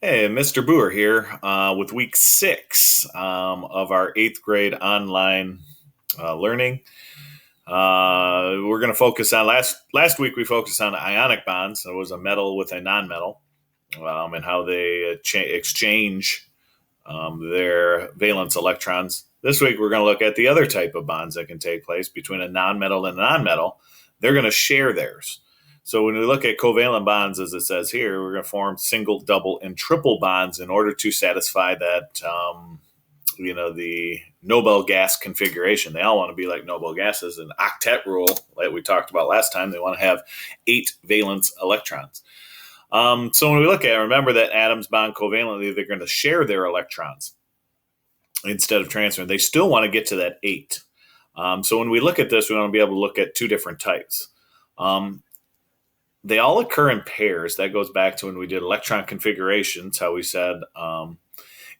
Hey, Mr. Boer here with week 6 of our 8th grade online learning. We're going to focus on last week. We focused on ionic bonds. So it was a metal with a nonmetal, and how they exchange their valence electrons. This week, we're going to look at the other type of bonds that can take place between a nonmetal and a nonmetal. They're going to share theirs. So when we look at covalent bonds, as it says here, we're going to form single, double, and triple bonds in order to satisfy that, the Nobel gas configuration. They all want to be like Nobel gases. An octet rule, like we talked about last time, they want to have 8 valence electrons. So when we look at it, remember that atoms bond covalently, they're going to share their electrons instead of transferring. They still want to get to that 8. So when we look at this, we want to be able to look at 2 different types. They all occur in pairs. That goes back to when we did electron configurations, how we said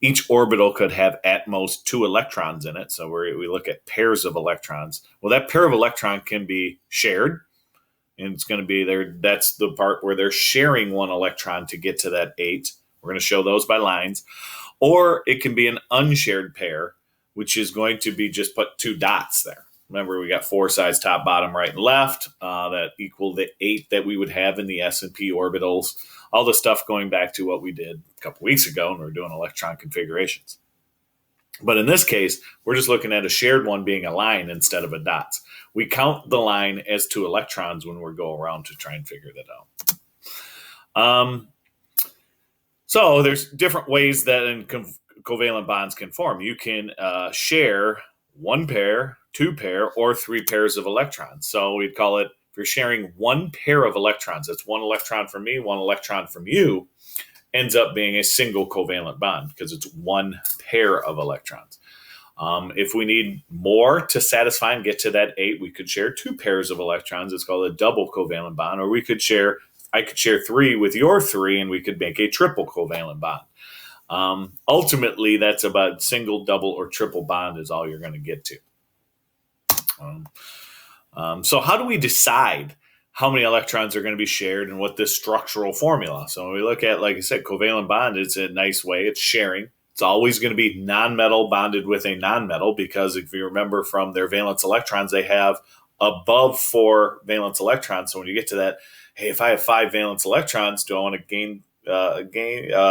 each orbital could have at most 2 electrons in it. So we look at pairs of electrons. Well, that pair of electron can be shared, and it's going to be there. That's the part where they're sharing 1 electron to get to that 8. We're going to show those by lines. Or it can be an unshared pair, which is going to be just put 2 dots there. Remember, we got 4 sides, top, bottom, right, and left, that equal the 8 that we would have in the S&P orbitals. All the stuff going back to what we did a couple weeks ago when we were doing electron configurations. But in this case, we're just looking at a shared one being a line instead of a dot. We count the line as 2 electrons when we go around to try and figure that out. So there's different ways that covalent bonds can form. You can share 1 pair, 2 pair, or 3 pairs of electrons. So we'd call it, if you're sharing 1 pair of electrons, that's 1 electron from me, 1 electron from you, ends up being a single covalent bond because it's 1 pair of electrons. If we need more to satisfy and get to that 8, we could share 2 pairs of electrons. It's called a double covalent bond. Or I could share 3 with your 3, and we could make a triple covalent bond. Ultimately, that's about single, double, or triple bond is all you're going to get to. So how do we decide how many electrons are going to be shared and what this structural formula? So when we look at, like I said, covalent bond, it's a nice way. It's sharing. It's always going to be nonmetal bonded with a nonmetal because if you remember from their valence electrons, they have above 4 valence electrons. So when you get to that, hey, if I have 5 valence electrons, do I want to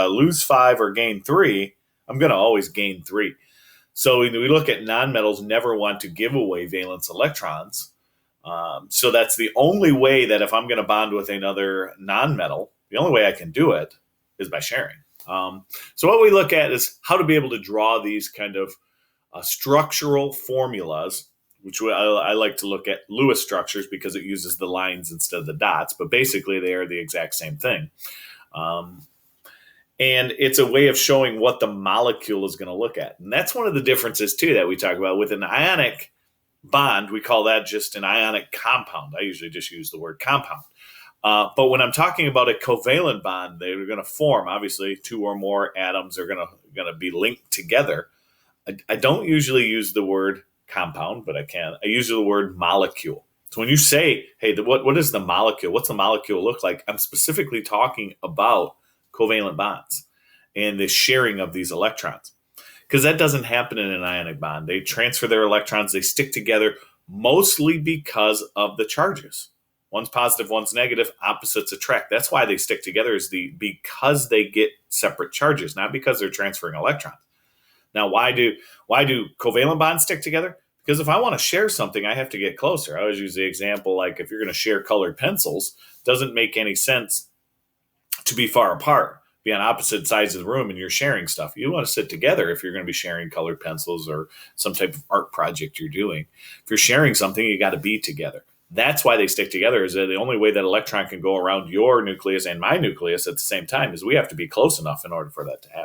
lose 5 or gain 3? I'm going to always gain 3. So we look at nonmetals never want to give away valence electrons. So that's the only way that if I'm going to bond with another nonmetal, the only way I can do it is by sharing. So what we look at is how to be able to draw these kind of structural formulas, which I like to look at Lewis structures because it uses the lines instead of the dots, but basically they are the exact same thing. And it's a way of showing what the molecule is going to look at. And that's one of the differences, too, that we talk about. With an ionic bond, we call that just an ionic compound. I usually just use the word compound. But when I'm talking about a covalent bond, they're going to form, obviously, 2 or more atoms are going to be linked together. I don't usually use the word compound, but I can. I use the word molecule. So when you say, hey, what is the molecule? What's the molecule look like? I'm specifically talking about covalent bonds and the sharing of these electrons, because that doesn't happen in an ionic bond. They transfer their electrons, they stick together mostly because of the charges. One's positive, one's negative, opposites attract. That's why they stick together, because they get separate charges, not because they're transferring electrons. Now, why do covalent bonds stick together? Because if I want to share something, I have to get closer. I always use the example, like if you're going to share colored pencils, it doesn't make any sense to be far apart, be on opposite sides of the room, and you're sharing stuff. You want to sit together if you're going to be sharing colored pencils or some type of art project you're doing. If you're sharing something, you got to be together. That's why they stick together, is that the only way that electron can go around your nucleus and my nucleus at the same time is we have to be close enough in order for that to happen.